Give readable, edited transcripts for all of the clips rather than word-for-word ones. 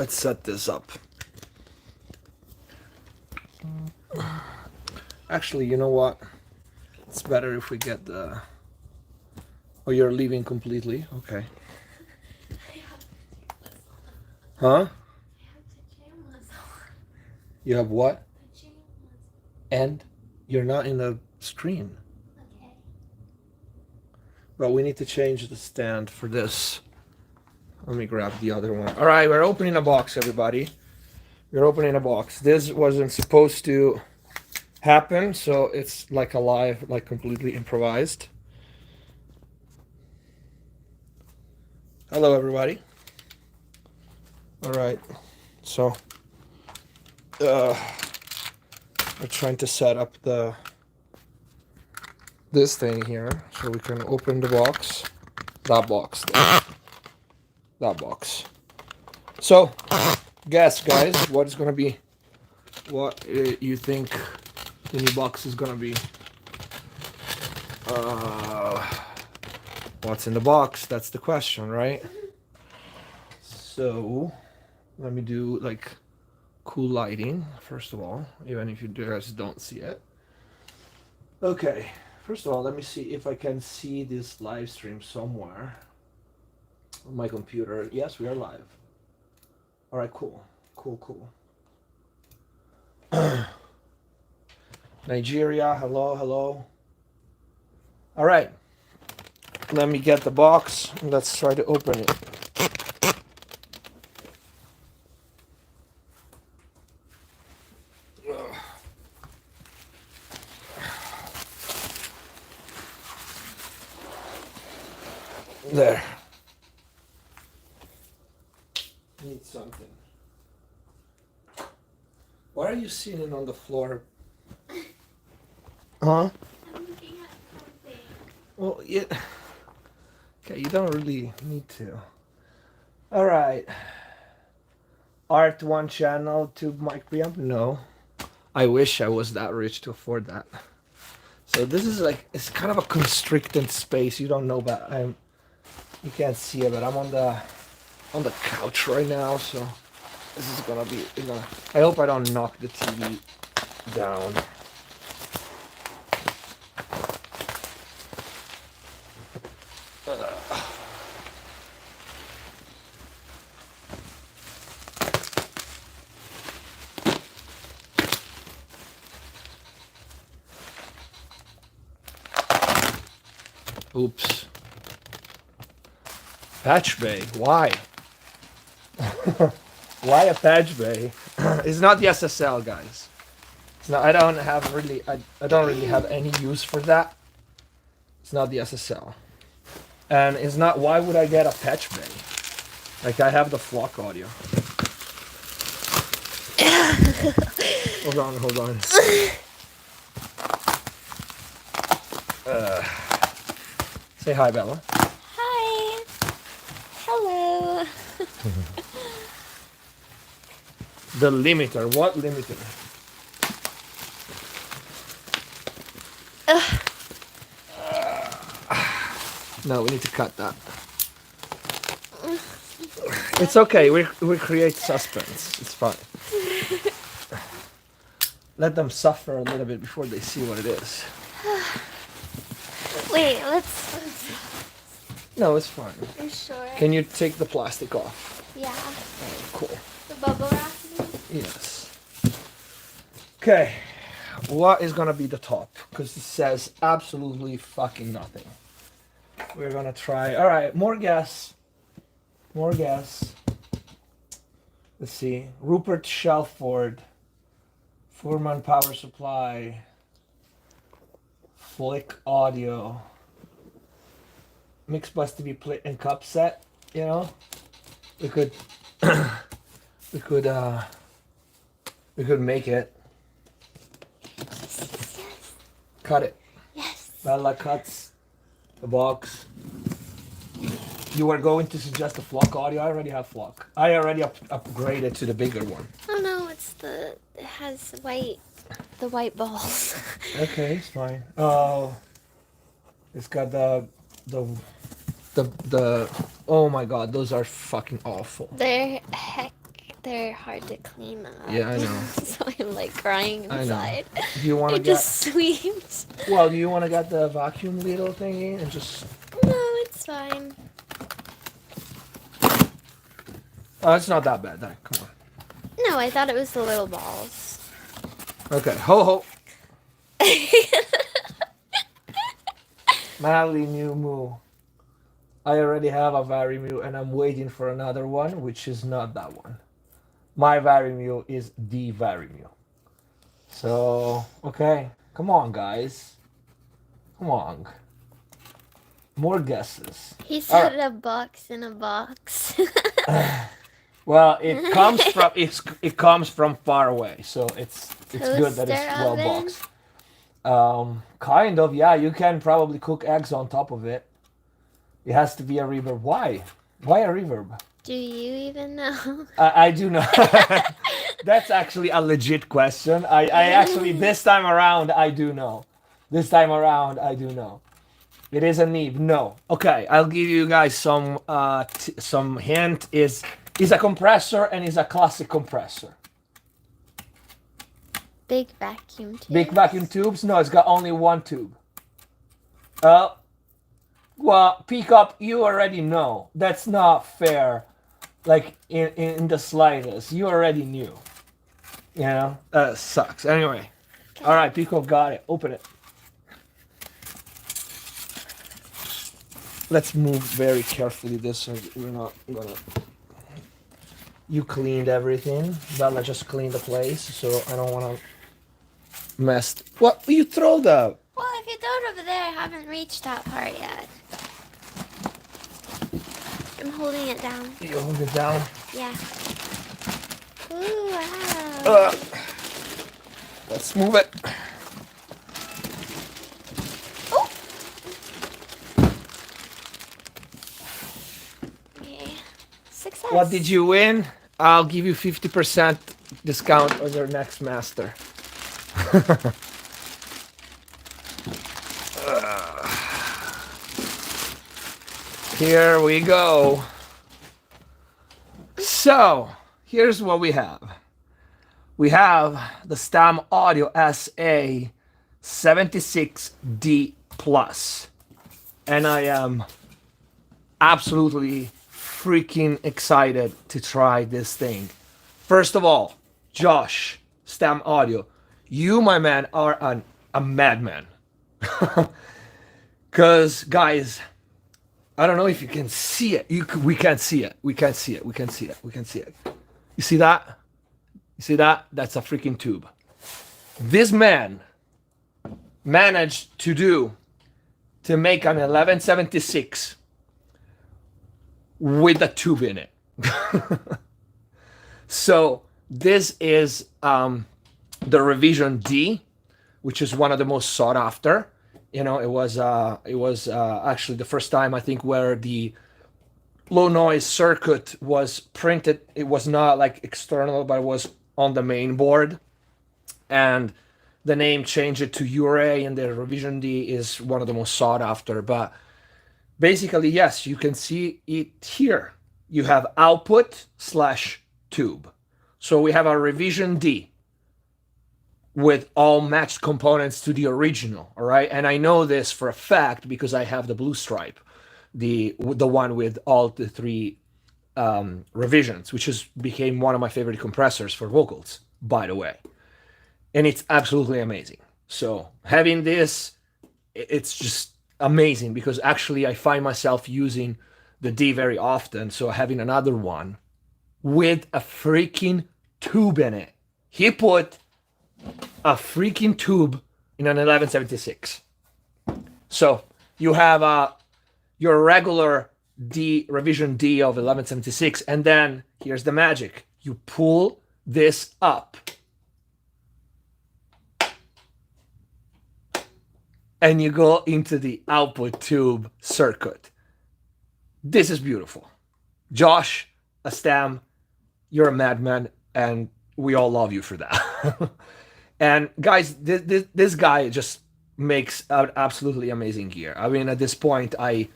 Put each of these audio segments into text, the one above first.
Let's set this up. Actually, you know what? It's better if we get the... Oh, you're leaving completely? Okay. Huh? You have what? And you're not in the screen. Okay. But we need to change the stand for this. Let me grab the other one. All right, we're opening a box, everybody. We're opening a box. This wasn't supposed to happen, so it's like a live, like completely improvised. Hello, everybody. All right, so we're trying to set up this thing here so we can open the box. That box there. That box. So, guess, guys, what is gonna be? What you think the new box is gonna be? What's in the box? That's the question, right? So, let me do like cool lighting first of all, even if you guys don't see it. Okay, first of all, let me see if I can see this live stream somewhere on my computer. Yes, we are live. All right, cool. Nigeria, hello, hello. All right, let me get the box. Let's try to open it. There. Need something. Why are you sitting on the floor? Huh? I'm looking at something. Well, yeah. Okay, you don't really need to. All right. Art one channel, tube mic preamp? No. I wish I was that rich to afford that. So this is like, it's kind of a constricted space. You don't know, but you can't see it, but I'm on the couch right now, so this is gonna be, I hope I don't knock the TV down. Oops. Patch bay, why? Why a patch bay? It's not the SSL, guys. It's not. I don't really have any use for that. It's not the SSL, and it's not. Why would I get a patch bay? Like I have the flock audio. Hold on. Say hi, Bella. Hi. Hello. The limiter. What limiter? No, we need to cut that. It's okay. We create suspense. It's fine. Let them suffer a little bit before they see what it is. Wait, let's. No, it's fine. You sure? Can you take the plastic off? Yeah. Oh, cool. The bubble wrap? Yes. Okay. What is gonna be the top? Because it says absolutely fucking nothing. We're gonna try. All right, more gas. More gas. Let's see. Rupert Shelford. Foreman power supply. Flick audio. Mix bus to be played and cup set. You know, we could we could make it. Yes. Cut it. Yes. Bella cuts the box. You were going to suggest a flock audio. I already have flock. I already upgraded to the bigger one. Oh no, it has the white balls. Okay, it's fine. Oh, it's got the oh my god, those are fucking awful. They're heck They're hard to clean up. Yeah, I know. So I'm like crying I know. inside. Do you want to It get? just sweeps. Well, do you want to get the vacuum little thingy and just? No, it's fine. Oh, it's not that bad. Then come on. No, I thought it was the little balls. Okay, ho ho. Madly new moo. I already have a Varimew and I'm waiting for another one, which is not that one. My Varimew is the Varimew. So, okay. Come on, guys. Come on. More guesses. He said a box in a box. Well, it comes from far away, so it's good that it's well oven? boxed. Kind of, yeah. You can probably cook eggs on top of it. It has to be a reverb. Why? Why a reverb? Do you even know? I do know. That's actually a legit question. I actually, this time around, I do know. This time around, I do know. It is a need. No. Okay, I'll give you guys some hint. Is a compressor and is a classic compressor. Big vacuum tube. Big vacuum tubes? No, it's got only one tube. Well, pick up, you already know. That's not fair. Like, in the slightest. You already knew. You know? Sucks. Anyway. Okay. Alright, Pico got it. Open it. Let's move very carefully this so we're not gonna... You cleaned everything. Bella just cleaned the place, so I don't wanna mess... What? You throw the... Well, if you throw it over there, I haven't reached that part yet. I'm holding it down. You hold it down? Yeah. Ooh, wow. Let's move it. Oh! Okay. Success. What did you win? I'll give you 50% discount on your next master. Here we go. So, here's what we have. We have the Stam Audio SA76D Plus. And I am absolutely freaking excited to try this thing. First of all, Josh, Stam Audio, you, my man, are a madman. Because, guys, I don't know if you can see it. We can't see it. We can't see it. We can see it. We can see it. You see that? You see that? That's a freaking tube. This man managed to make an 1176 with a tube in it. So this is the revision D, which is one of the most sought after. You know, it was actually the first time I think where the low noise circuit was printed. It was not like external, but it was on the main board, and the name changed it to Odd-Rey, and the revision D is one of the most sought after. But basically, yes, you can see it here. You have output / tube. So we have a revision D with all matched components to the original, all right? And I know this for a fact because I have the blue stripe, the one with all the three revisions, which became one of my favorite compressors for vocals, by the way. And it's absolutely amazing. So having this, it's just amazing because actually I find myself using the D very often. So having another one with a freaking tube in it. He put a freaking tube in an 1176. So you have your regular D, revision D of 1176, and then here's the magic. You pull this up. And you go into the output tube circuit. This is beautiful. Josh, a Stam, you're a madman, and we all love you for that. And guys, this guy just makes absolutely amazing gear. I mean, at this point, I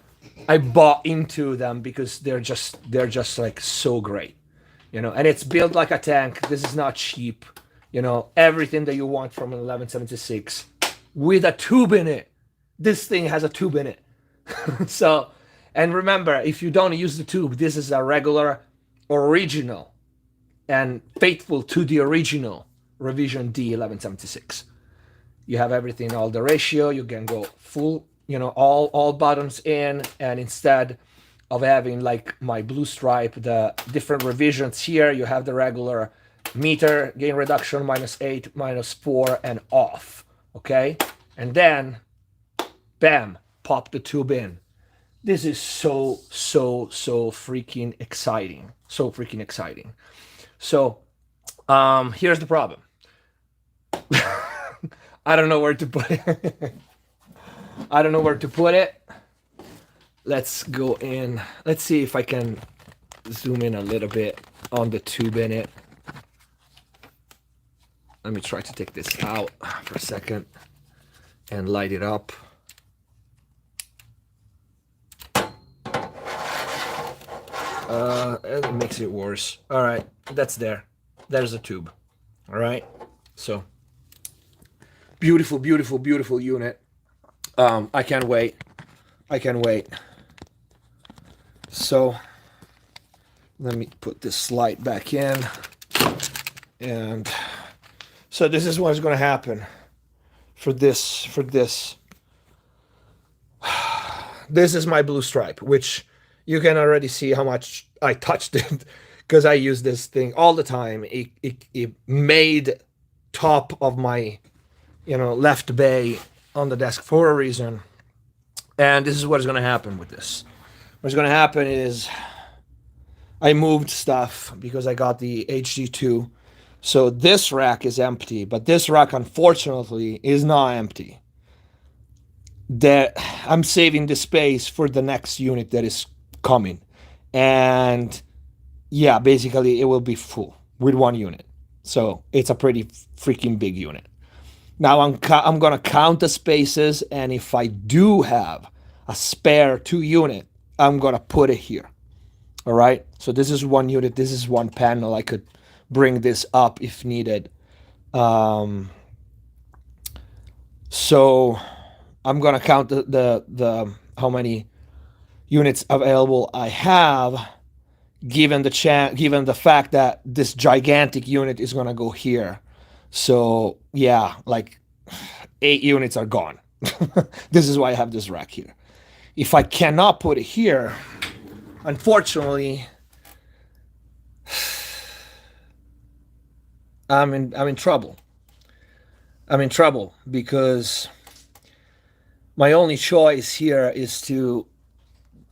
bought into them because they're just like so great. you know, and it's built like a tank. This is not cheap, you know, everything that you want from an 1176 with a tube in it. This thing has a tube in it. So, and remember, if you don't use the tube, this is a regular original and faithful to the original revision D 1176. You have everything, all the ratio, you can go full, you know, all buttons in, and instead of having like my blue stripe, the different revisions here, you have the regular meter, gain reduction, -8, -4, and off, okay? And then, bam, pop the tube in. This is so freaking exciting. So freaking exciting. So, here's the problem. I don't know where to put it. I don't know where to put it. Let's go in. Let's see if I can zoom in a little bit on the tube in it. Let me try to take this out for a second and light it up. It makes it worse. All right, that's there. There's the tube. All right, so beautiful, beautiful, beautiful unit. I can't wait. I can't wait. So let me put this slide back in, and so this is what's going to happen for this. This is my blue stripe, which you can already see how much I touched it because I use this thing all the time. It made top of my, you know, left bay on the desk for a reason. And this is what is going to happen with this. What's going to happen is I moved stuff because I got the HD2. So this rack is empty, but this rack, unfortunately, is not empty. That I'm saving the space for the next unit that is coming. And yeah, basically it will be full with one unit. So it's a pretty freaking big unit. Now I'm gonna count the spaces, and if I do have a spare 2 unit, I'm gonna put it here. All right. So this is 1 unit. This is 1 panel. I could bring this up if needed. So I'm gonna count the how many units available I have, given the fact that this gigantic unit is gonna go here. So yeah, like 8 units are gone. This is why I have this rack here. If I cannot put it here, unfortunately, I'm in trouble. I'm in trouble because my only choice here is to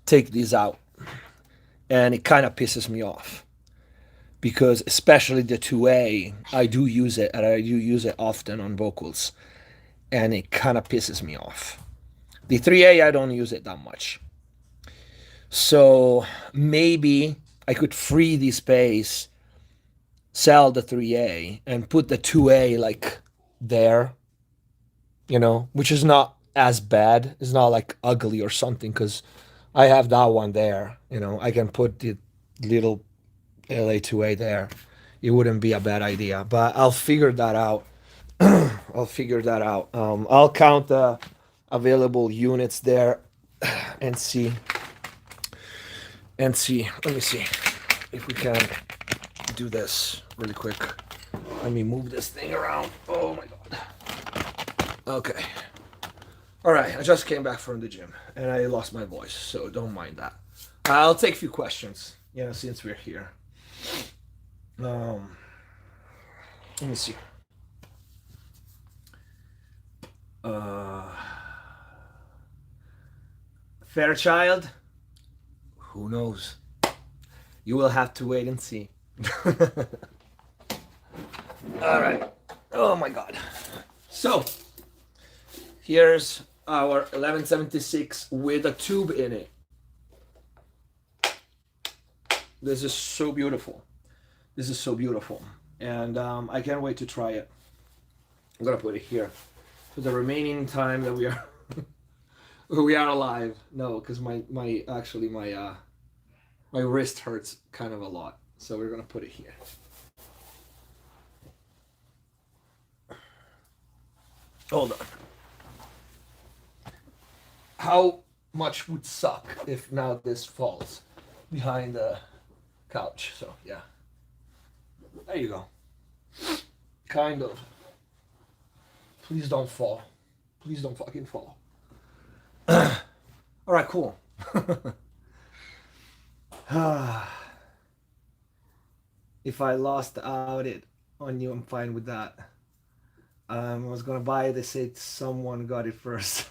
take these out, and it kind of pisses me off because especially the 2A, I do use it, and I do use it often on vocals, and it kind of pisses me off. The 3A, I don't use it that much. So maybe I could free the space, sell the 3A, and put the 2A like there, you know, which is not as bad. It's not like ugly or something, because I have that one there. You know, I can put the little LA2A there. It wouldn't be a bad idea, but I'll figure that out. I'll figure that out. I'll count the available units there and see. Let me see if we can do this really quick. Let me move this thing around. Oh my god. Okay. All right, I just came back from the gym and I lost my voice, so don't mind that. I'll take a few questions, you know, since we're here. Let me see. Fairchild? Who knows? You will have to wait and see. All right. Oh my god. So, here's our 1176 with a tube in it. This is so beautiful. This is so beautiful. And I can't wait to try it. I'm gonna put it here for the remaining time that we are we are alive. No, because my wrist hurts kind of a lot. So we're gonna put it here. Hold on. How much would suck if now this falls behind the couch? So yeah. There you go. Kind of. Please don't fall. Please don't fucking fall. Alright, cool. If I lost out it on you, I'm fine with that. I was gonna buy it, they said someone got it first.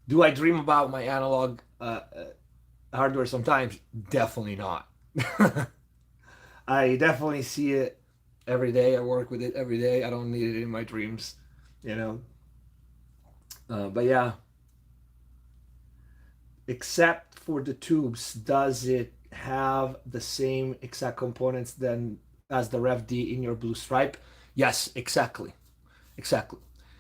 Do I dream about my analog hardware sometimes? Definitely not. I definitely see it every day. I work with it every day. I don't need it in my dreams, you know. But yeah. Except for the tubes, does it have the same exact components then as the Rev D in your blue stripe? Yes, exactly. Exactly.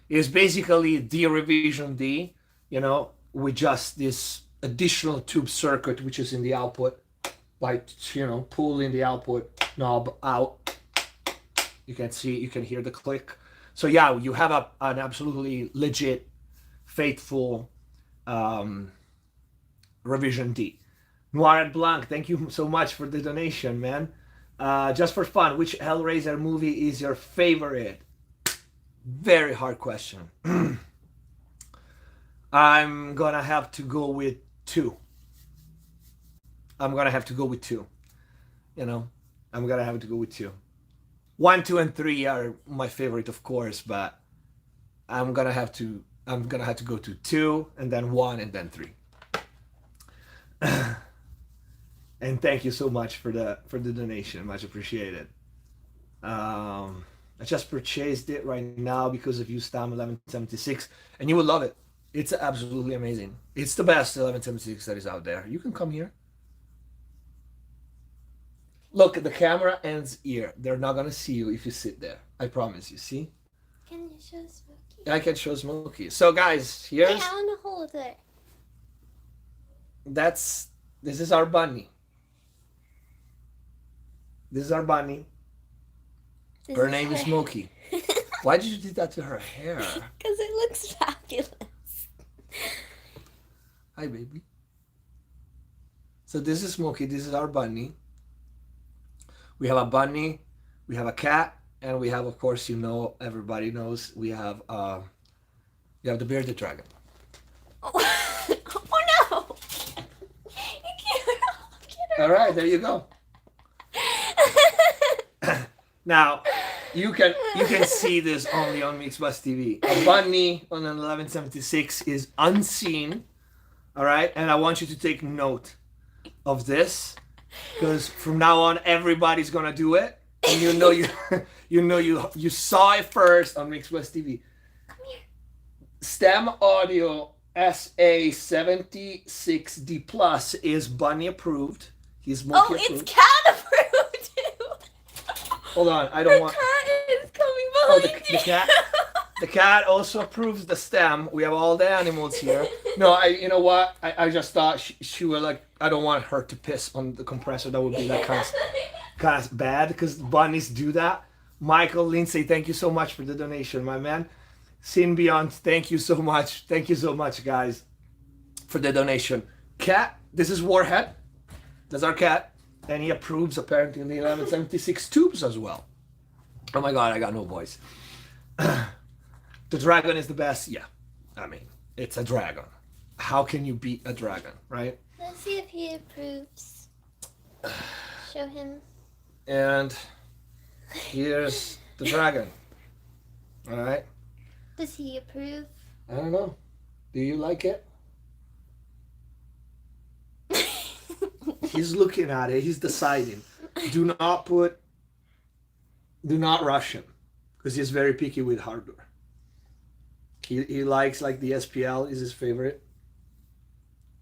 It's basically D revision D, you know, with just this additional tube circuit which is in the output, like, you know, pulling the output knob out. You can see, you can hear the click. So yeah, you have an absolutely legit, faithful revision D. Noir and Blanc, thank you so much for the donation, man. Just for fun, which Hellraiser movie is your favorite? Very hard question. I'm gonna have to go with 2. I'm gonna have to go with 2. You know, I'm gonna have to go with 2. 1, 2, and 3 are my favorite, of course, but I'm gonna have to go to 2, and then 1, and then 3. And thank you so much for the donation, much appreciated. I just purchased it right now because of you, Stam 1176, and you will love it. It's absolutely amazing. It's the best 1176 that is out there. You can come here. Look, the camera ends here. They're not gonna see you if you sit there. I promise you. See? Can you show Smokey? I can show Smokey. So guys, here's. Wait, I want to hold it. This is our bunny. This is our bunny. Her name is Smokey. Why did you do that to her hair? Because it looks fabulous. Hi, baby. So this is Smokey. This is our bunny. We have a bunny, we have a cat, and we have, of course, you know, everybody knows, we have the bearded dragon. Oh, oh no! All right, there you go. Now, you can see this only on Mixbus TV. A bunny on an 1176 is unseen. All right, and I want you to take note of this, because from now on everybody's gonna do it, and you know you saw it first on Mixbus TV. Come here. STEM Audio SA76D Plus is bunny approved. He's Smokey approved. It's cat approved too. Hold on, I don't want. The cat is coming behind you. The cat also approves the stem. We have all the animals here. No, you know what? I just thought she was like, I don't want her to piss on the compressor. That would be like kind of bad, because bunnies do that. Michael Lindsay, thank you so much for the donation, my man. Sin Beyond, thank you so much. Thank you so much, guys, for the donation. Cat, this is Warhead. That's our cat. And he approves apparently in the 1176 tubes as well. Oh my God, I got no voice. The dragon is the best. Yeah, I mean, it's a dragon. How can you beat a dragon, right? Let's see if he approves. Show him. And here's the dragon. All right. Does he approve? I don't know. Do you like it? He's looking at it. He's deciding. Do not rush him, because he's very picky with hardware. He likes, like, the SPL is his favorite.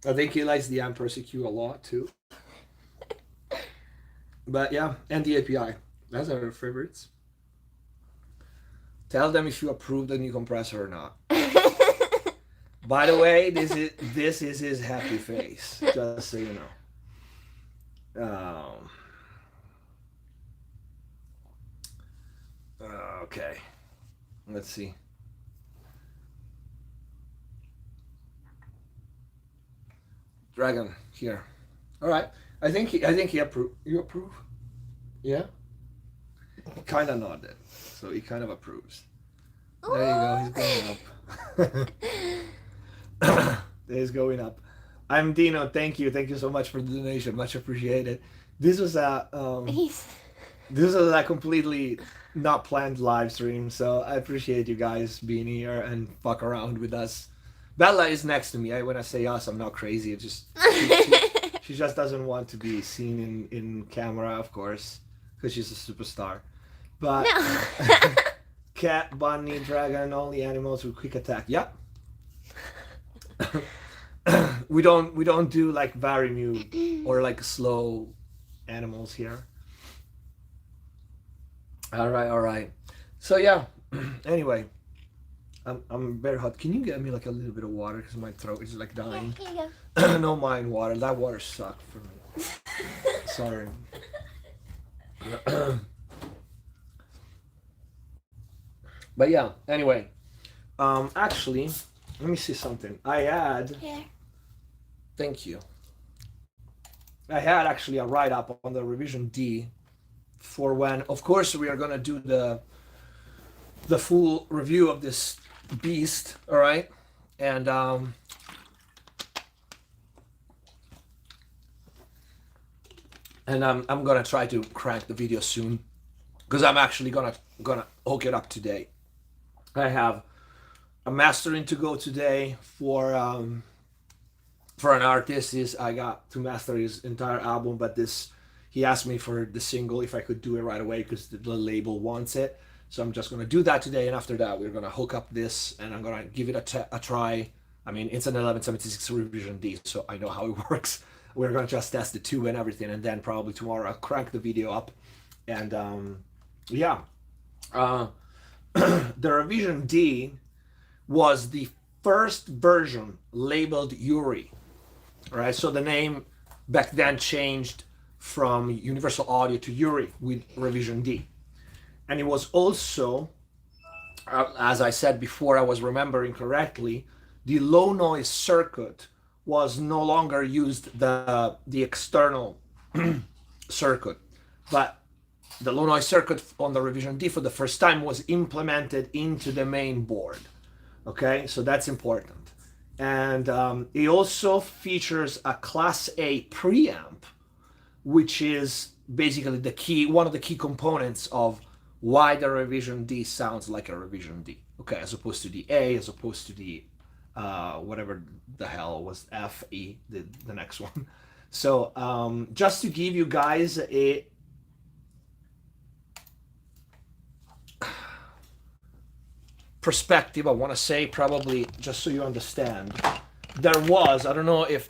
I think he likes the Amperse EQ a lot too. But yeah, and the API. That's our favorites. Tell them if you approve the new compressor or not. By the way, this is his happy face, just so you know. Okay, let's see. Dragon here. All right. I think he approve. You approve? Yeah. He kind of nodded, so he kind of approves. There you go. He's going up. He's going up. I'm Dino. Thank you so much for the donation. Much appreciated. This was a this was a completely not planned live stream, so I appreciate you guys being here and fuck around with us. Bella is next to me. When I say us, I'm not crazy. It just she just doesn't want to be seen in camera, of course, because she's a superstar. But no. Cat, bunny, dragon, only animals with quick attack. Yep. we don't do like very mute or like slow animals here. All right. So yeah. Anyway, I'm very hot. Can you get me like a little bit of water because my throat is like dying? Yeah, here you go. No mind water. That water sucked for me. Sorry. But yeah. Anyway, actually, let me see something. I had. Here. Thank you. I had actually a write-up on the revision D for when, of course, we are gonna do the full review of this beast. All right, and I'm gonna try to crank the video soon because I'm actually gonna hook it up today. I have a mastering to go today for an artist. I got to master his entire album, but he asked me for the single if I could do it right away because the label wants it. So I'm just gonna do that today, and after that we're gonna hook up this, and I'm gonna give it a try. I mean, it's an 1176 revision D, so I know how it works. We're gonna just test the tube and everything, and then probably tomorrow I'll crank the video up, and yeah. The revision D was the first version labeled Yuri, right? So the name back then changed from Universal Audio to Yuri with revision D. And it was also, as I said before, I was remembering correctly, the low noise circuit was no longer used the external circuit, but the low noise circuit on the revision D for the first time was implemented into the main board. Okay, so that's important. And it also features a Class A preamp, which is basically one of the key components of why the revision D sounds like a revision D. Okay, as opposed to the A, as opposed to the whatever the hell was F, E, the next one. So just to give you guys a perspective, I want to say, probably just so you understand, there was, I don't know if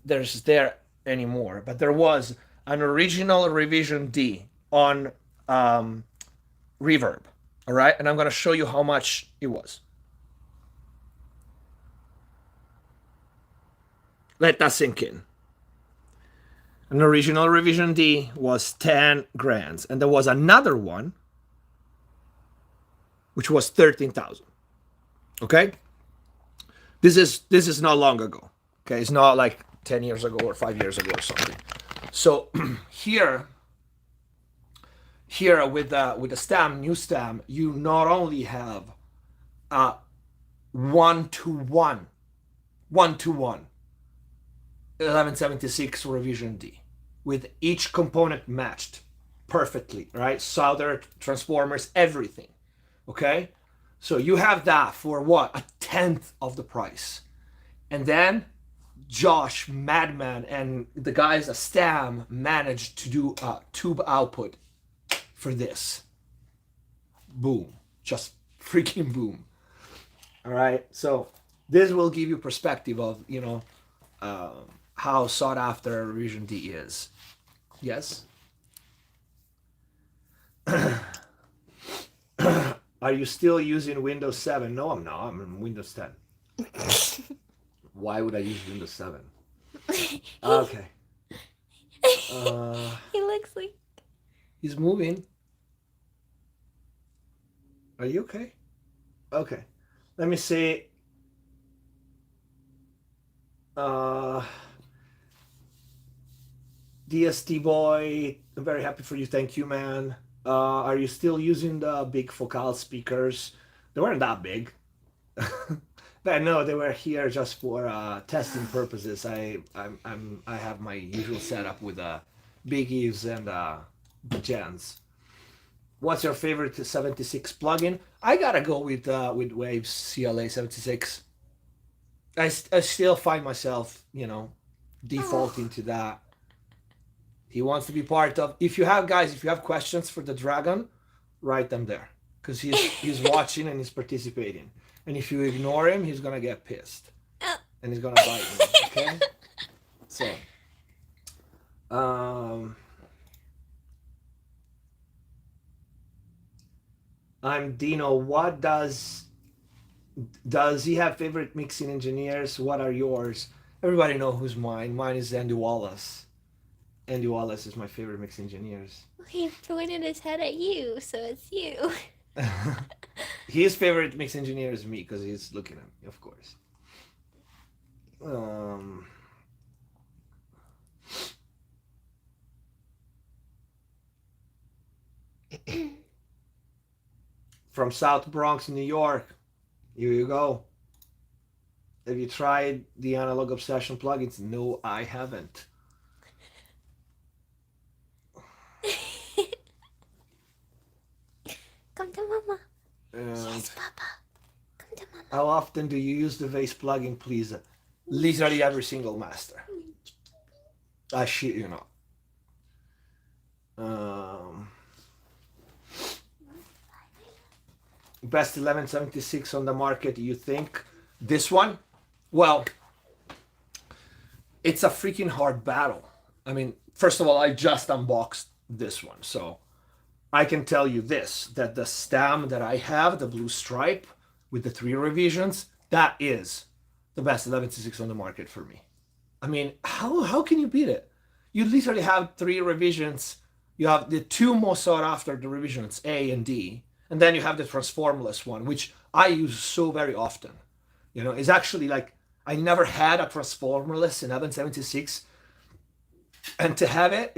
there's there anymore, but there was an original revision D on Reverb. All right, and I'm going to show you how much it was. Let that sink in. An original revision D was 10 grand, and there was another one which was 13,000. Okay, this is not long ago. Okay, it's not like 10 years ago or 5 years ago or something. So here with the stem, new stem, you not only have a 1-to-1 1176 revision D with each component matched perfectly, right? Solder, transformers, everything. Okay, so you have that for what? 1/10 of the price. And then Josh, Madman, and the guys at Stam managed to do a tube output for this. Boom. Just freaking boom. All right, so this will give you perspective of, you know, how sought after a revision D is. Yes? Are you still using Windows 7? No, I'm not. I'm in Windows 10. Why would I use Windows 7? Okay. He looks like... He's moving. Are you okay? Okay. Let me see. DST boy, I'm very happy for you. Thank you, man. Are you still using the big focal speakers? They weren't that big. But no, they were here just for testing purposes. I have my usual setup with big Eves and gens. What's your favorite 76 plugin? I gotta go with Waves CLA 76. I still find myself, defaulting to that. He wants to be part of. If you have questions for the dragon, write them there, because he's watching and he's participating. And if you ignore him, he's gonna get pissed and he's gonna bite you. Okay. So, I'm Dino. What does he have favorite mixing engineers? What are yours? Everybody know who's mine. Mine is Andy Wallace. Andy Wallace is my favorite mix engineers. He pointed his head at you, so it's you. His favorite mix engineer is me, because he's looking at me, of course. From South Bronx, New York. Here you go. Have you tried the Analog Obsession plugins? No, I haven't. Come to mama. And yes, papa. Come to mama. how often do you use the Vase plugin, please? Literally every single master. I shit you not. Best 1176 on the market, you think? This one? Well, it's a freaking hard battle. I mean, first of all, I just unboxed this one, so I can tell you this, that the stem that I have, the blue stripe with the 3 revisions, that is the best 1166 on the market for me. I mean, how can you beat it? You literally have 3 revisions. You have the 2 most sought after the revisions, A and D, and then you have the transformless one, which I use so very often. It's actually like, I never had a transformless in 1176, and to have it,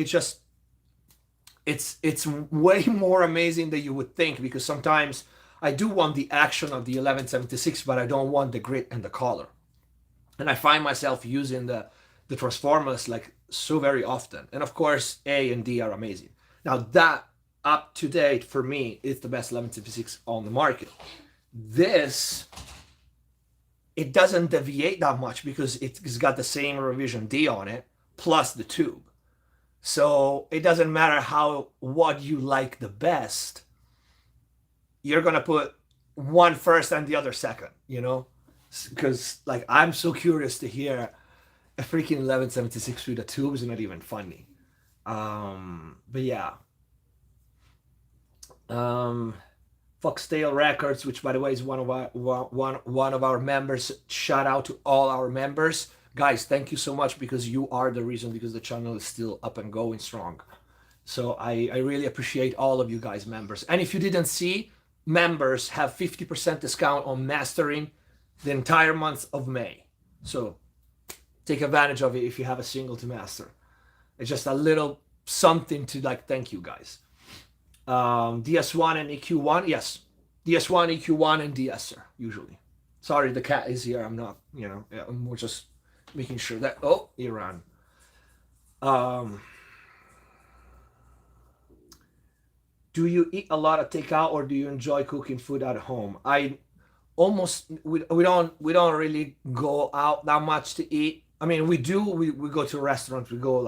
it's way more amazing than you would think, because sometimes I do want the action of the 1176, but I don't want the grit and the color. And I find myself using the transformers like so very often. And of course, A and D are amazing. Now that up to date for me is the best 1176 on the market. This, it doesn't deviate that much because it's got the same revision D on it plus the tube. So it doesn't matter what you like the best. You're gonna put one first and the other second, because like I'm so curious to hear a freaking 1176 with a tube is not even funny. But yeah. Foxtail Records, which by the way is one of our members. Shout out to all our members. Guys, thank you so much, because you are the reason because the channel is still up and going strong. So I really appreciate all of you guys, members. And if you didn't see, members have 50% discount on mastering the entire month of May. So take advantage of it if you have a single to master. It's just a little something to thank you guys. DS1 and EQ1, yes. DS1, EQ1, and DS-er, usually. Sorry, the cat is here. I'm not, we're just making sure that, oh, he ran. Do you eat a lot of takeout, or do you enjoy cooking food at home? We don't really go out that much to eat. I mean, we do, we go to restaurants, we go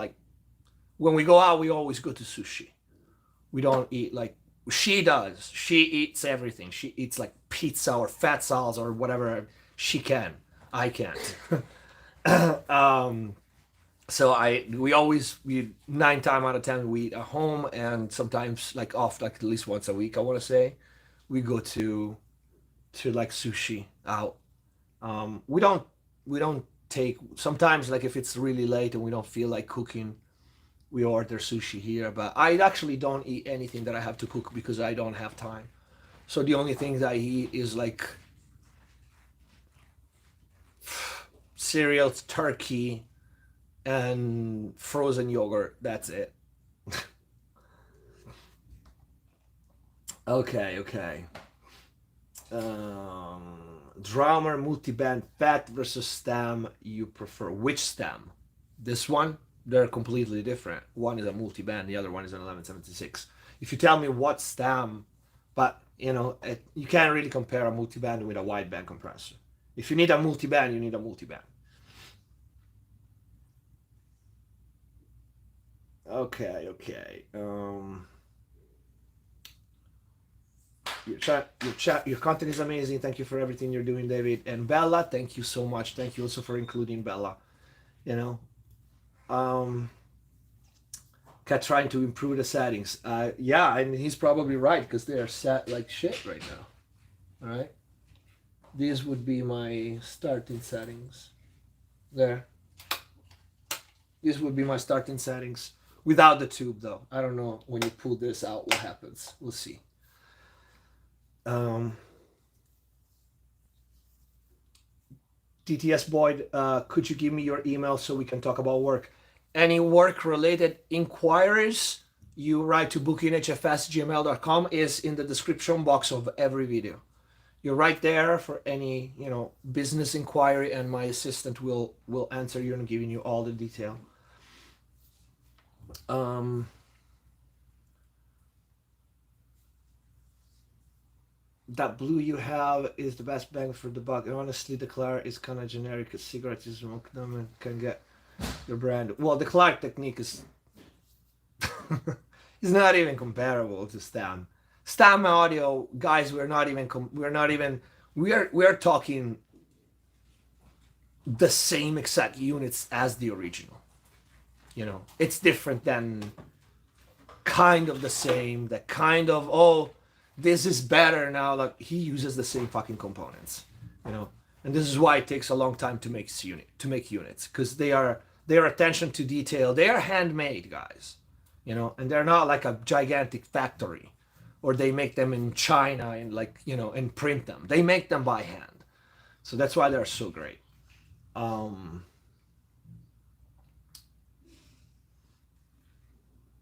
when we go out, we always go to sushi. We don't eat she does. She eats everything. She eats pizza or fat sauce or whatever she can. I can't. So we 9 times out of 10 we eat at home, and sometimes off at least once a week, I want to say, we go to sushi out. We don't take, sometimes like if it's really late and we don't feel like cooking, we order sushi here. But I actually don't eat anything that I have to cook because I don't have time. So the only things I eat is like cereals, turkey, and frozen yogurt. That's it. Okay. Drummer, multiband, fat versus stem. You prefer which stem? This one? They're completely different. One is a multiband, the other one is an 1176. If you tell me what stem, but you know, you can't really compare a multiband with a wideband compressor. If you need a multiband, you need a multiband. Okay. Your content is amazing. Thank you for everything you're doing, David. And Bella, thank you so much. Thank you also for including Bella. You know, Cat trying to improve the settings. Yeah, I mean he's probably right because they are set like shit right now. All right, these would be my starting settings. There. These would be my starting settings without the tube, though. I don't know when you pull this out what happens. We'll see. DTS Boyd, could you give me your email so we can talk about work? Any work-related inquiries, you write to bookinghfs@gmail.com, is in the description box of every video. You're right there for any, you know, business inquiry, and my assistant will answer you and giving you all the detail. That blue you have is the best bang for the buck. And honestly, the Clark is kind of generic because cigarettes you smoke them and can get your brand. Well, the Clark technique is is not even comparable to Stam. Stam audio, guys, we're talking the same exact units as the original. You know, it's different than kind of the same, that kind of, oh, this is better now. Like, he uses the same fucking components, you know, and this is why it takes a long time to make units, because their attention to detail, they are handmade, guys, you know, and they're not like a gigantic factory, or they make them in China and like, you know, and print them. They make them by hand, so that's why they're so great.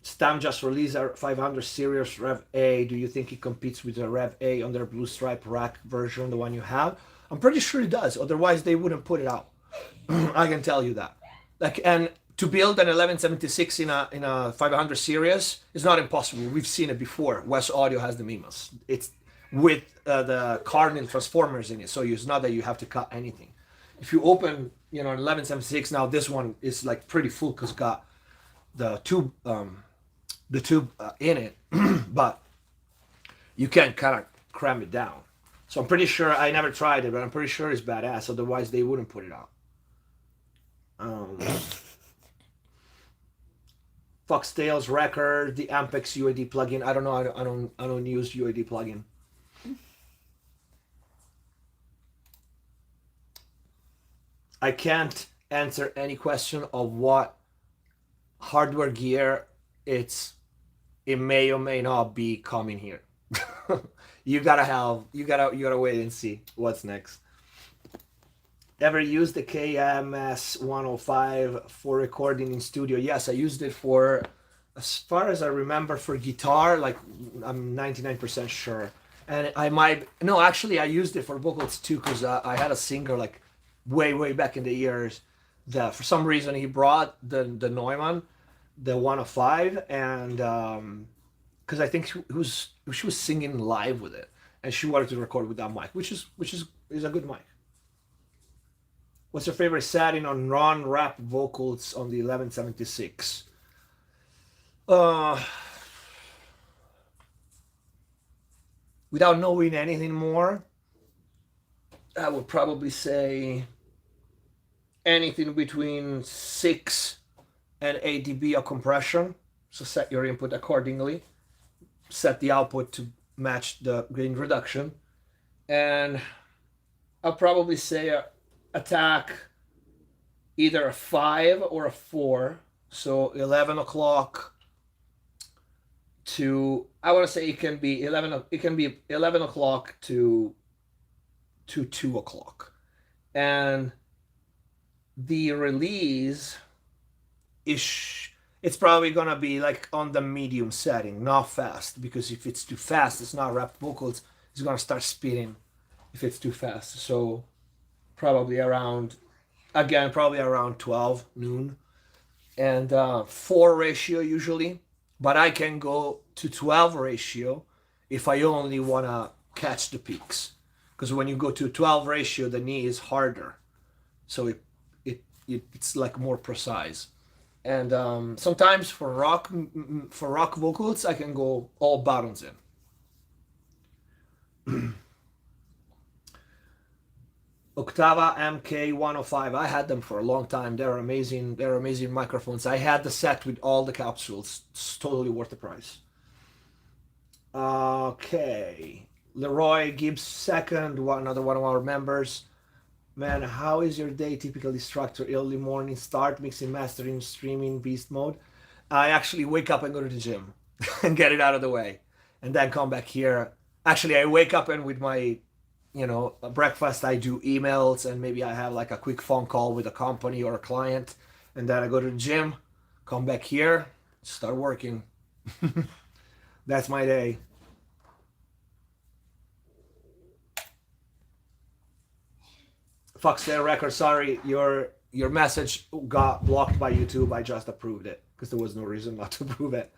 Stam just released a 500 series Rev A. Do you think it competes with the Rev A on their Blue Stripe rack version, the one you have? I'm pretty sure it does. Otherwise, they wouldn't put it out. I can tell you that. Like, and to build an 1176 in a 500 series is not impossible. We've seen it before. West Audio has the Mimas. It's with the Cardinal transformers in it, so it's not that you have to cut anything. If you open, you know, an 1176 now, this one is like pretty full because it's got the tube. In it, but you can kind of cram it down. So I'm pretty sure, I never tried it, but I'm pretty sure it's badass. Otherwise, they wouldn't put it out. Foxtails record, the Ampex UAD plugin. I don't know. I don't use UAD plugin. I can't answer any question of what hardware gear it may or may not be coming here. you gotta wait and see what's next. Ever used the KMS 105 for recording in studio? Yes, I used it for, as far as I remember, for guitar. Like, I'm 99% sure. And I used it for vocals too, because I had a singer like way back in the years that for some reason he brought the Neumann, the 105, and because I think she was singing live with it, and she wanted to record with that mic, which is a good mic. What's your favorite setting on non-rap vocals on the 1176? Without knowing anything more, I would probably say anything between 6 and 8 dB of compression. So set your input accordingly. Set the output to match the gain reduction. And I'll probably say attack either a 5 or a 4. So 11 o'clock to, I want to say it can be 11 o'clock to 2 o'clock. And the release is, it's probably gonna be like on the medium setting, not fast, because if it's too fast, it's not rap vocals, it's gonna start spitting if it's too fast. So probably around, again, probably around 12 noon. And 4 ratio usually, but I can go to 12 ratio if I only want to catch the peaks, because when you go to 12 ratio, the knee is harder, so it's like more precise. And sometimes for rock vocals, I can go all buttons in. Octava MK105. I had them for a long time. They're amazing. They're amazing microphones. I had the set with all the capsules. It's totally worth the price. Okay. Leroy Gibbs second, another one of our members. Man, how is your day typically structured? Early morning start, mixing, mastering, streaming, beast mode. I actually wake up and go to the gym and get it out of the way, and then come back here. Actually, I wake up and with my, breakfast, I do emails, and maybe I have like a quick phone call with a company or a client, and then I go to the gym, come back here, start working. That's my day. Foxtail Record, sorry, your message got blocked by YouTube. I just approved it because there was no reason not to approve it.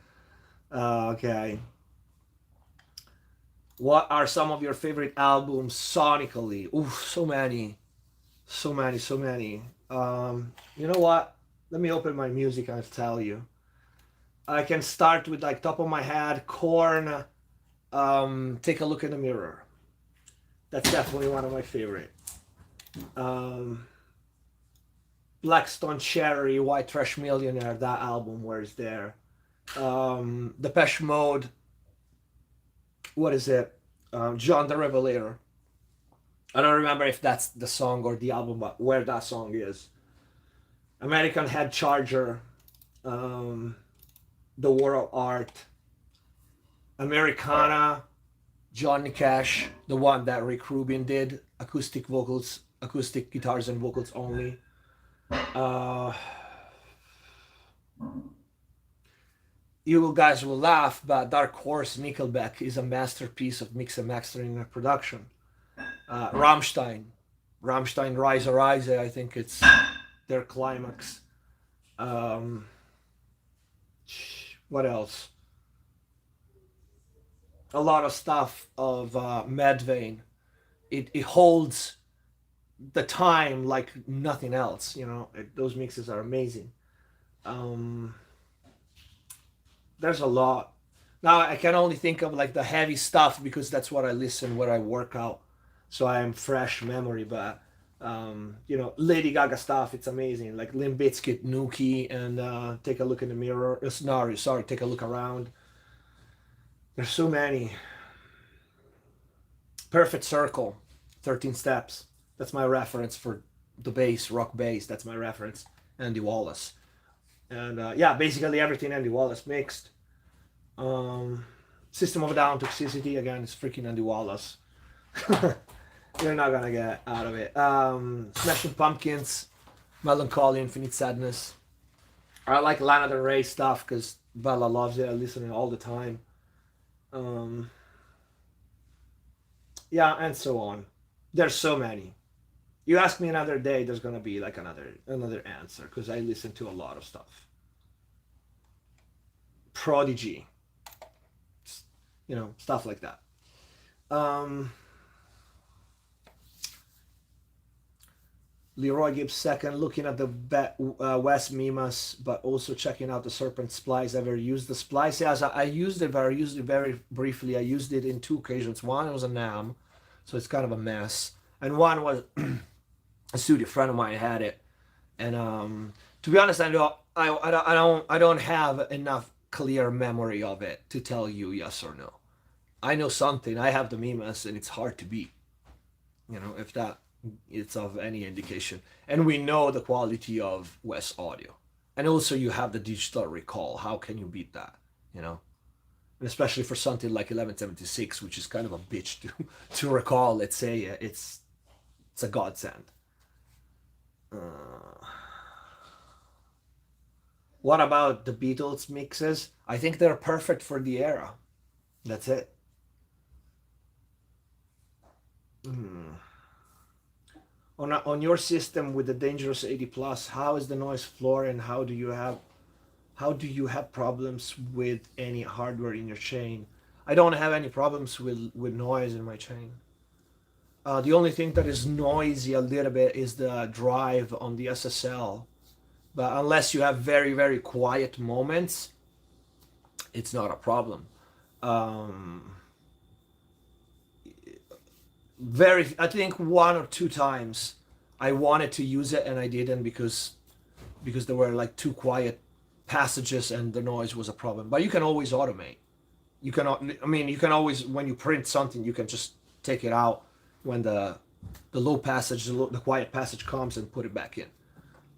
Okay. What are some of your favorite albums sonically? Ooh, so many. So many, so many. You know what? Let me open my music and I'll tell you. I can start with like top of my head, Korn, Take a Look in the Mirror. That's definitely one of my favorite. Blackstone Cherry, White Trash Millionaire, that album, where's there? Depeche Mode, what is it? John the Revelator. I don't remember if that's the song or the album, but where that song is. American Head Charger, The War of Art, Americana, Johnny Cash, the one that Rick Rubin did, acoustic vocals, acoustic guitars and vocals only. You guys will laugh, but Dark Horse Nickelback is a masterpiece of mix and mastering and production. Rammstein, Rise or Rise, I think it's their climax. What else? A lot of stuff of Medvein. It holds the time like nothing else, those mixes are amazing. There's a lot. Now I can only think of like the heavy stuff because that's what I listen when I work out, so I am fresh memory. But Lady Gaga stuff, it's amazing, like Limp Bizkit, Nuki, and Take a Look in the Mirror. Sorry, Take a Look Around. There's so many. Perfect Circle, 13 Steps. That's my reference for the bass, rock bass. That's my reference. Andy Wallace. And yeah, basically everything Andy Wallace mixed. System of a Down, Toxicity, again, it's freaking Andy Wallace. You're not gonna get out of it. Smashing Pumpkins, Melancholy, Infinite Sadness. I like Lana Del Rey stuff because Bella loves it. I listen to it all the time. Yeah, and so on. There's so many. You ask me another day, there's gonna be like another answer because I listen to a lot of stuff. Prodigy, stuff like that. Leroy Gibbs second, looking at the West Mimas, but also checking out the Serpent Splice. Ever used the Splice? Yes, I used it, but I used it very briefly. I used it in 2 occasions. One, it was a NAM, so it's kind of a mess, and one was a studio friend of mine had it, and to be honest, I don't have enough clear memory of it to tell you yes or no. I know something. I have the Mimas, and it's hard to beat. If that it's of any indication. And we know the quality of West audio. And also you have the digital recall. How can you beat that? You know? And especially for something like 1176, which is kind of a bitch to recall, let's say, it's a godsend. What about the Beatles mixes? I think they're perfect for the era. That's it. On your system with the Dangerous 80 Plus, how is the noise floor, and how do you have problems with any hardware in your chain? I don't have any problems with noise in my chain. The only thing that is noisy a little bit is the drive on the SSL. But unless you have very, very quiet moments, it's not a problem. Um, I think one or two times I wanted to use it and I didn't because there were like too quiet passages and the noise was a problem. But you can always automate. You can always, when you print something, you can just take it out when the low passage, the quiet passage comes and put it back in.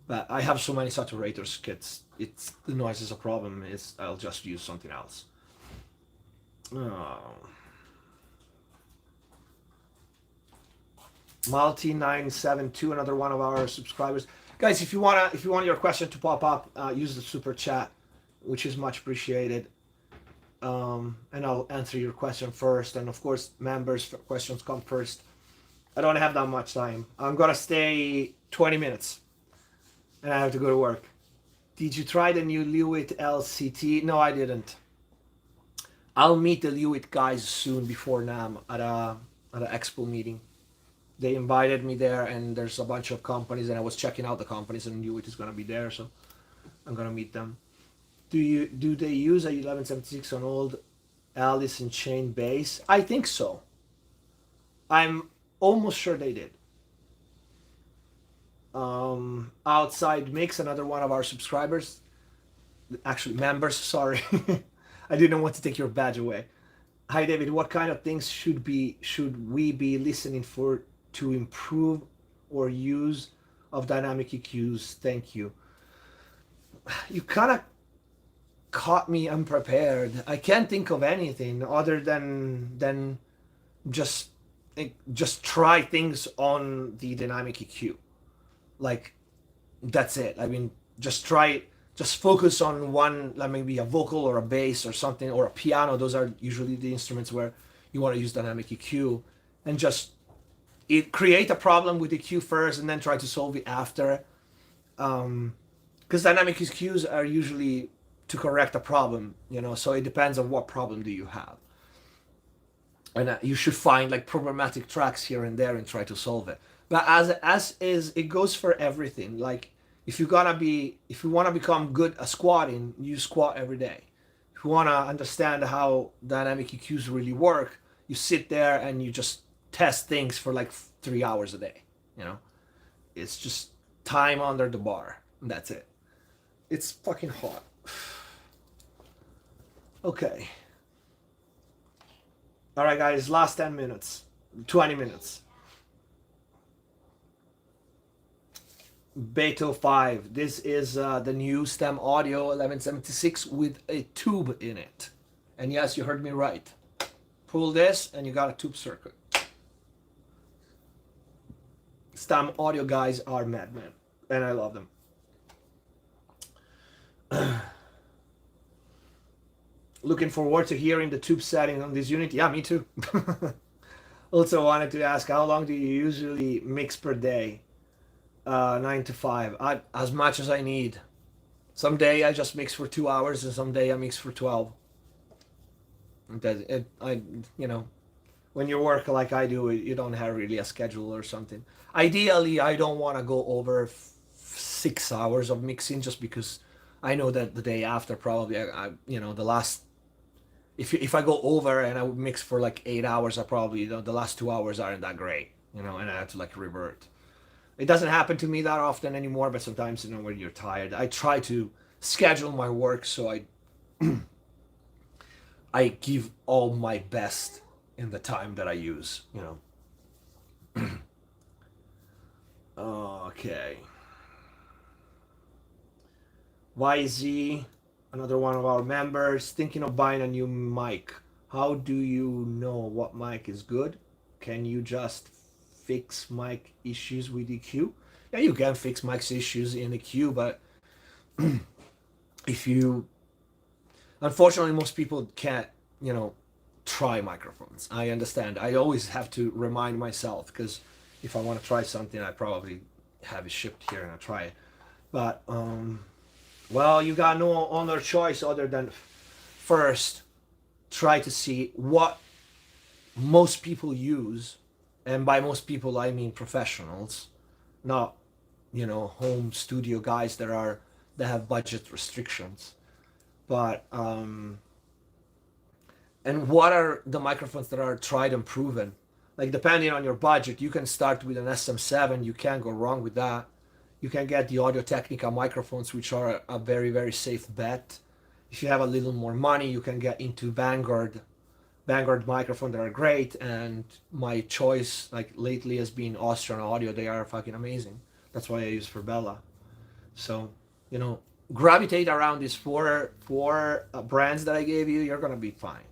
But I have so many saturators kits. It's the noise is a problem. I'll just use something else. Oh. Multi972, another one of our subscribers. Guys, if you want your question to pop up, use the super chat, which is much appreciated. And I'll answer your question first. And of course, members' questions come first. I don't have that much time. I'm gonna stay 20 minutes, and I have to go to work. Did you try the new Lewitt LCT? No, I didn't. I'll meet the Lewitt guys soon before NAM at an expo meeting. They invited me there, and there's a bunch of companies, and I was checking out the companies, and Lewitt is gonna be there, so I'm gonna meet them. Do they use a 1176 on old Alice in Chain bass? I think so. I'm almost sure they did. Outside Mix, another one of our subscribers, actually members, sorry. I didn't want to take your badge away. Hi David, what kind of things should we be listening for to improve or use of dynamic EQs? Thank you. You kind of caught me unprepared. I can't think of anything other than just try things on the dynamic EQ. Like, that's it. I mean, just focus on one, like maybe a vocal or a bass or something, or a piano. Those are usually the instruments where you want to use dynamic EQ, and just create a problem with EQ first and then try to solve it after. Because dynamic EQs are usually to correct a problem, so it depends on what problem do you have. And you should find like problematic tracks here and there and try to solve it. But as is, it goes for everything. Like, if you want to become good at squatting, you squat every day. If you want to understand how dynamic EQs really work, you sit there and you just test things for like 3 hours a day. It's just time under the bar. And that's it. It's fucking hot. Okay. All right, guys. Last 10 minutes, 20 minutes. Beto 5. This is the new stem audio 1176 with a tube in it. And yes, you heard me right. Pull this and you got a tube circuit. Stem audio guys are madmen, and I love them. Looking forward to hearing the tube setting on this unit. Yeah, me too. Also wanted to ask, how long do you usually mix per day? 9 to 5. As much as I need. Some day I just mix for 2 hours, and some day I mix for 12. When you work like I do, you don't have really a schedule or something. Ideally, I don't want to go over 6 hours of mixing, just because I know that the day after probably the last. If I go over and I would mix for like 8 hours, I probably the last 2 hours aren't that great, and I have to like revert. It doesn't happen to me that often anymore, but sometimes when you're tired, I try to schedule my work so I give all my best in the time that I use. Okay. YZ, another one of our members, thinking of buying a new mic. How do you know what mic is good? Can you just fix mic issues with EQ? Yeah, you can fix mic issues in EQ, but if you, unfortunately, most people can't, try microphones. I understand. I always have to remind myself, because if I want to try something, I probably have it shipped here and I try it. But well, you got no other choice other than first try to see what most people use, and by most people I mean professionals, not home studio guys that have budget restrictions. But and what are the microphones that are tried and proven? Like, depending on your budget, you can start with an SM7. You can't go wrong with that. You can get the Audio-Technica microphones, which are a very, very safe bet. If you have a little more money, you can get into Vanguard microphone that are great. And my choice, like lately, has been Austrian Audio. They are fucking amazing. That's why I use for Bella. So, gravitate around these four brands that I gave you. You're gonna be fine.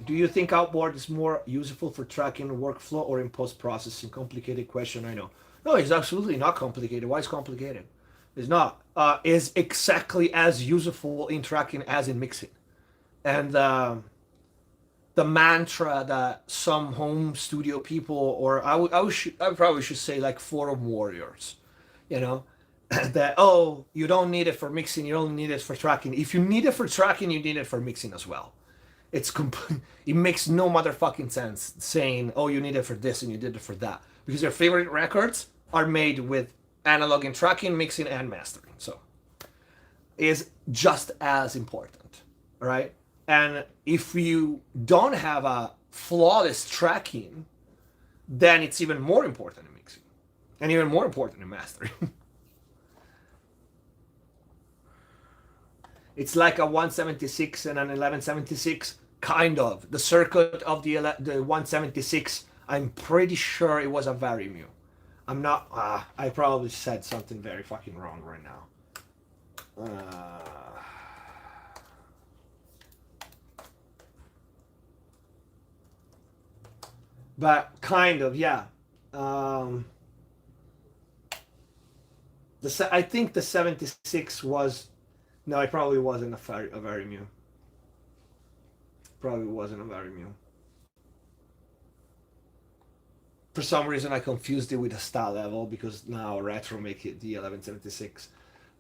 Do you think outboard is more useful for tracking workflow or in post-processing? Complicated question, I know. No, it's absolutely not complicated. Why is complicated? It's not. Is exactly as useful in tracking as in mixing. And the mantra that some home studio people, or I probably should say, like, forum warriors, that, oh, you don't need it for mixing, you don't need it for tracking. If you need it for tracking, you need it for mixing as well. It makes no motherfucking sense saying, oh, you need it for this and you did it for that, because your favorite records are made with analog and tracking, mixing, and mastering. So is just as important, right? And if you don't have a flawless tracking, then it's even more important in mixing and even more important in mastering. It's like a 176 and an 1176, kind of. The circuit of the 176, I'm pretty sure it was a Varimu. I'm not, I probably said something very fucking wrong right now. But kind of, yeah. I think the 76 was, no, it probably wasn't a Varimu. Probably wasn't a Varimu. For some reason, I confused it with a style level, because now Retro make it the 1176.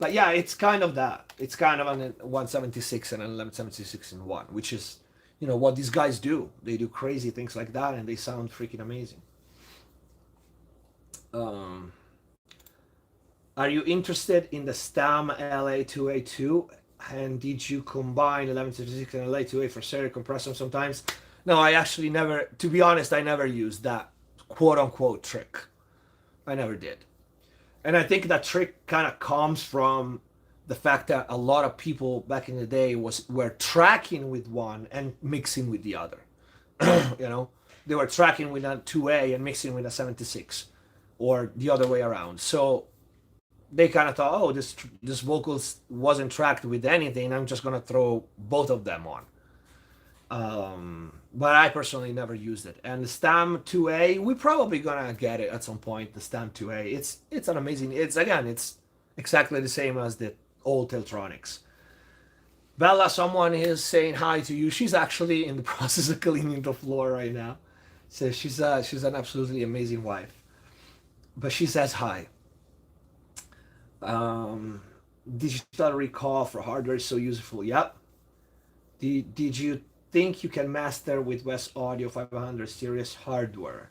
But yeah, it's kind of that. It's kind of an 176 and an 1176 in one, which is, what these guys do. They do crazy things like that, and they sound freaking amazing. Are you interested in the Stam LA2A2? And did you combine 1176 and LA2A for stereo compressor sometimes? No, I actually never, to be honest, I never used that quote-unquote trick. I never did. And I think that trick kind of comes from the fact that a lot of people back in the day were tracking with one and mixing with the other. They were tracking with a 2A and mixing with a 76, or the other way around. So they kind of thought, oh, this vocals wasn't tracked with anything, I'm just gonna throw both of them on. But I personally never used it. And the Stam 2A, we're probably gonna get it at some point. The Stam 2A, it's an amazing. It's exactly the same as the old Teltronics. Bella, someone is saying hi to you. She's actually in the process of cleaning the floor right now. So she's an absolutely amazing wife. But she says hi. Digital recall for hardware is so useful. Yep. Did you think you can master with West Audio 500 series hardware?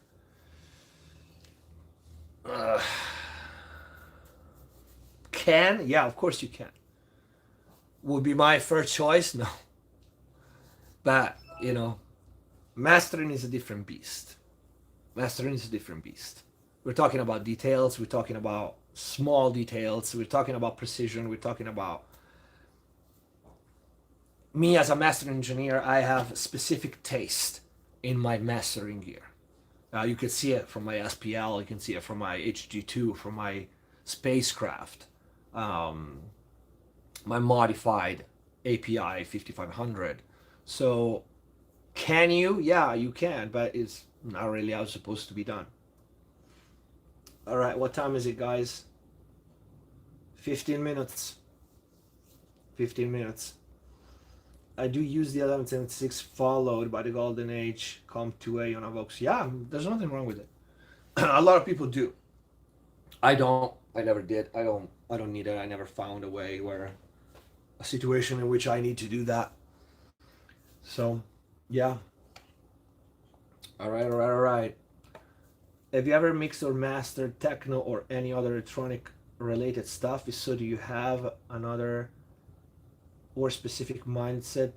Can? Yeah, of course you can. Would be my first choice? No. But, mastering is a different beast. We're talking about details, we're talking about small details, we're talking about precision, we're talking about... Me as a master engineer, I have specific taste in my mastering gear. You can see it from my SPL, you can see it from my HG2, from my spacecraft, my modified API 5500. So can you? Yeah, you can, but it's not really how it's supposed to be done. All right, what time is it, guys? 15 minutes. 15 minutes. I do use the 1176 followed by the Golden Age Comp 2A on a Vox. Yeah, there's nothing wrong with it. A lot of people do. I don't. I never did. I don't need it. I never found a way where a situation in which I need to do that. So, yeah. All right. Have you ever mixed or mastered techno or any other electronic related stuff? If so, do you have another or specific mindset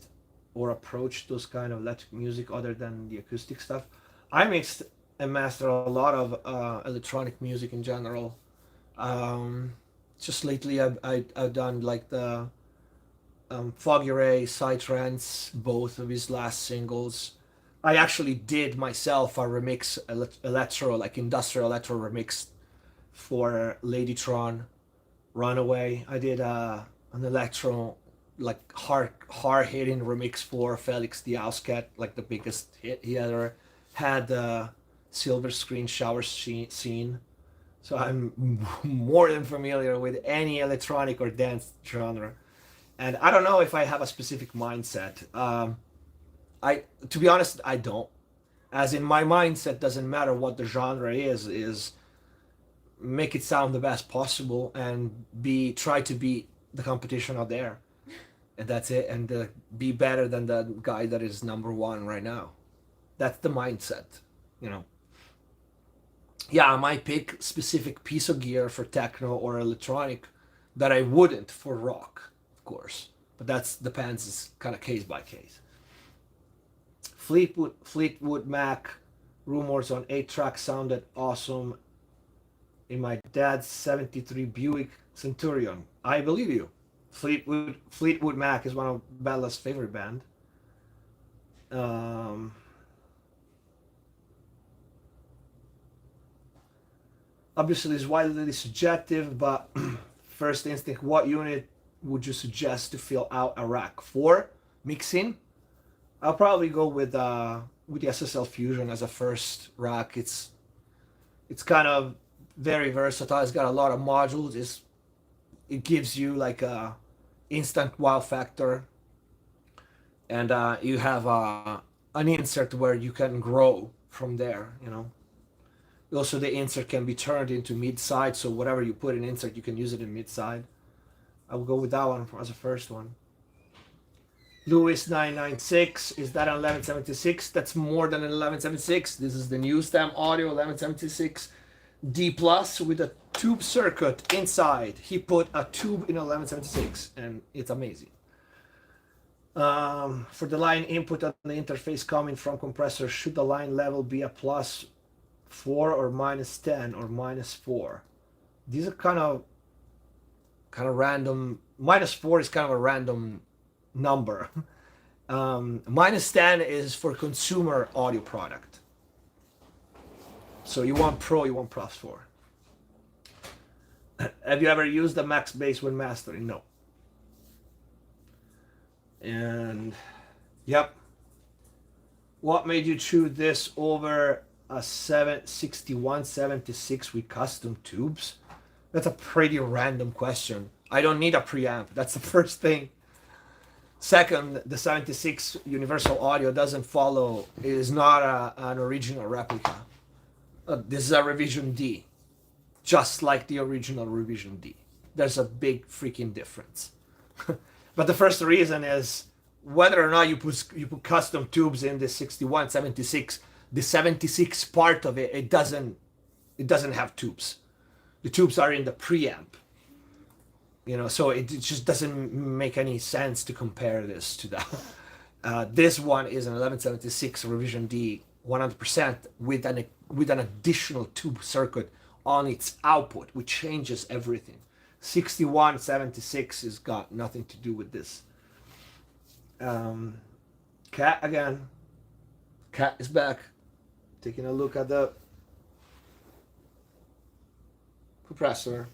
or approach those kind of electric music other than the acoustic stuff? I mixed and mastered a lot of electronic music in general. Just lately I've done like the Foggy Ray, Psytrance, both of his last singles. I actually did myself a remix, electro, like industrial electro remix for Ladytron, Runaway. I did an electro, like hard hitting remix for Felix the Housecat, like the biggest hit he ever had, silver screen shower scene. So I'm more than familiar with any electronic or dance genre. And I don't know if I have a specific mindset. To be honest, I don't. As in, my mindset doesn't matter what the genre is make it sound the best possible and try to beat the competition out there. And that's it. And be better than the guy that is number one right now. That's the mindset, you know. Yeah, I might pick specific piece of gear for techno or electronic that I wouldn't for rock, of course. But that depends, it's kind of case by case. Fleetwood Mac rumors on 8-track sounded awesome in my dad's 73 Buick Centurion. I believe you. Fleetwood Mac is one of Bella's favorite band. Obviously, it's wildly subjective, but first instinct, what unit would you suggest to fill out a rack? For mixing, I'll probably go with the SSL Fusion as a first rack. It's kind of very versatile. It's got a lot of modules. It gives you like a instant wow factor, and you have an insert where you can grow from there. You know. Also, the insert can be turned into mid-side, so whatever you put in insert, you can use it in mid-side. I will go with that one as a first one. Lewis 996, is that an 1176? That's more than an 1176. This is the new stem audio 1176 D plus with a tube circuit inside. He put a tube in 1176, and it's amazing. For the line input on the interface coming from compressor, should the line level be a +4 or -10 or -4? These are kind of random. -4 is kind of a random number. -10 is for consumer audio product. So you want Pro, you want +4. Have you ever used the max bass when mastering? No. And yep. What made you choose this over a 6176 with custom tubes? That's a pretty random question. I don't need a preamp. That's the first thing. Second, the 76 Universal Audio doesn't follow. It is not an original replica. This is a revision D, just like the original revision D. There's a big freaking difference. But the first reason is whether or not you put custom tubes in the 6176. The 76 part of it, it doesn't have tubes. The tubes are in the preamp. You know, so it just doesn't make any sense to compare this to that. This one is an 1176 revision D 100% with an additional tube circuit on its output, which changes everything. 6176 has got nothing to do with this. Cat again. Cat is back. Taking a look at the compressor.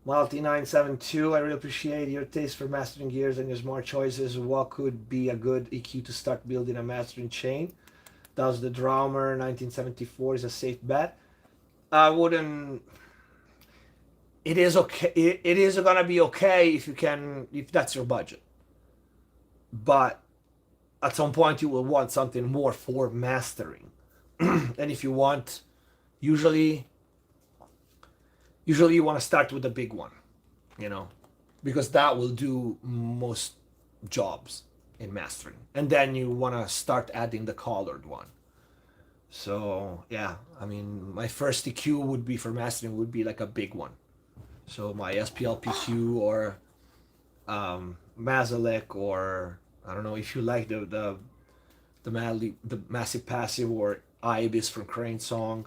Multi972, I really appreciate your taste for mastering gears and your smart choices. What could be a good EQ to start building a mastering chain? Does the drummer 1974 is a safe bet? I wouldn't. It is okay. It is gonna be okay if you can, if that's your budget. But at some point you will want something more for mastering. And if you want, usually you want to start with the big one, you know, because that will do most jobs in mastering. And then you want to start adding the colored one. So yeah, I mean, my first EQ would be for mastering would be like a big one. So my SPL-PQ or Mazalek, or I don't know if you like the Massive Passive or Ibis from Crane Song.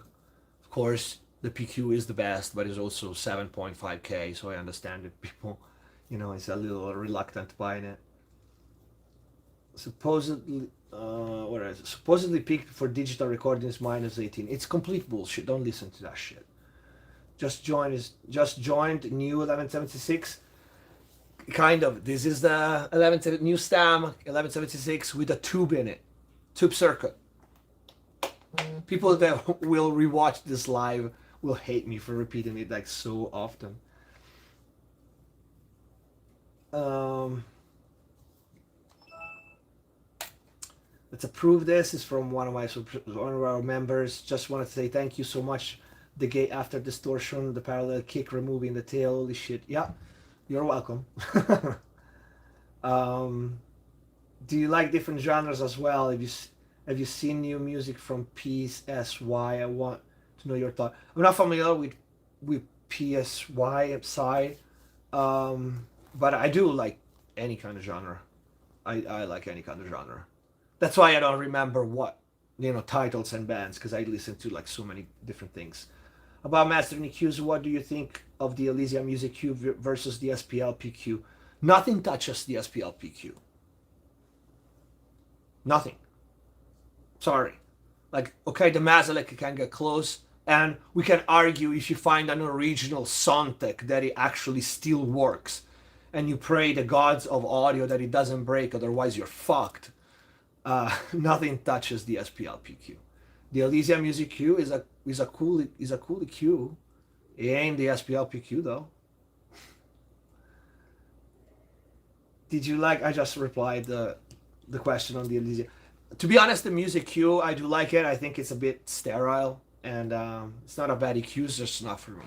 Of course, the PQ is the best, but it's also 7.5K, so I understand that people, you know, is a little reluctant buying it. Supposedly, what is it? Supposedly peaked for digital recordings -18. It's complete bullshit. Don't listen to that shit. Just joined new 1176. Kind of. This is the new Stam 1176 with a tube in it, tube circuit. People that will rewatch this live will hate me for repeating it like so often. Let's approve this. Is from one of our members. Just wanted to say thank you so much. The gate after distortion, the parallel kick, removing the tail. Holy shit! Yeah, you're welcome. Do you like different genres as well? Have you seen new music from PSY? I want to know your thought. I'm not familiar with PSY Psy, but I do like any kind of genre. I like any kind of genre. That's why I don't remember what, you know, titles and bands, because I listen to like so many different things. About mastering EQs, what do you think of the Elysium Music Q versus the SPL PQ? Nothing touches the SPL PQ. Nothing. Sorry. Like, okay, the Mazalek can get close, and we can argue if you find an original Sontec that it actually still works, and you pray the gods of audio that it doesn't break, otherwise you're fucked. Nothing touches the SPL PQ. The Elysium Music Q is a cool EQ. It ain't the SPL PQ though. Did you like? I just replied the question on the Elysium. To be honest, the Music Q, I do like it. I think it's a bit sterile, and it's not a bad EQ. It's just not for me.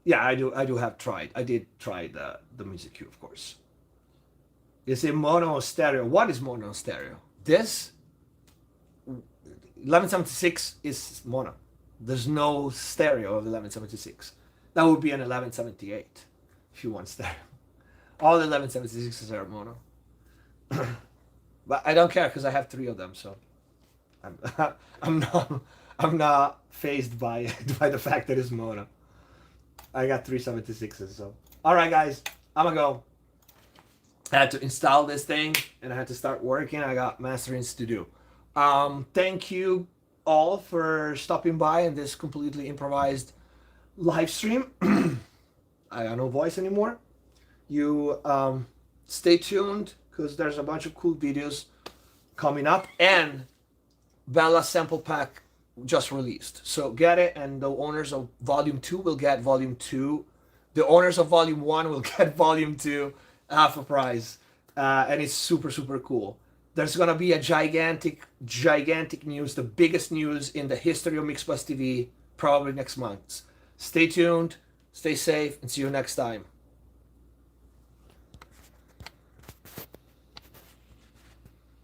Yeah, I do have tried. I did try the Music Q, of course. Is it mono or stereo? What is mono or stereo? This 1176 is mono. There's no stereo of 1176. That would be an 1178 if you want stereo. All the 1176s are mono. But I don't care because I have 3 of them, so I'm not fazed by the fact that it's mono. I got 3 76s, so all right, guys, I'm gonna go. I had to install this thing and I had to start working. I got masterings to do. Thank you all for stopping by in this completely improvised live stream. I got no voice anymore. You stay tuned because there's a bunch of cool videos coming up, and Bella sample pack just released. So get it, and the owners of Volume 2 will get Volume 2. The owners of Volume 1 will get Volume 2, half a price. And it's super, super cool. There's gonna be a gigantic news, the biggest news in the history of Mixbus TV, probably next month. Stay tuned, stay safe, and see you next time.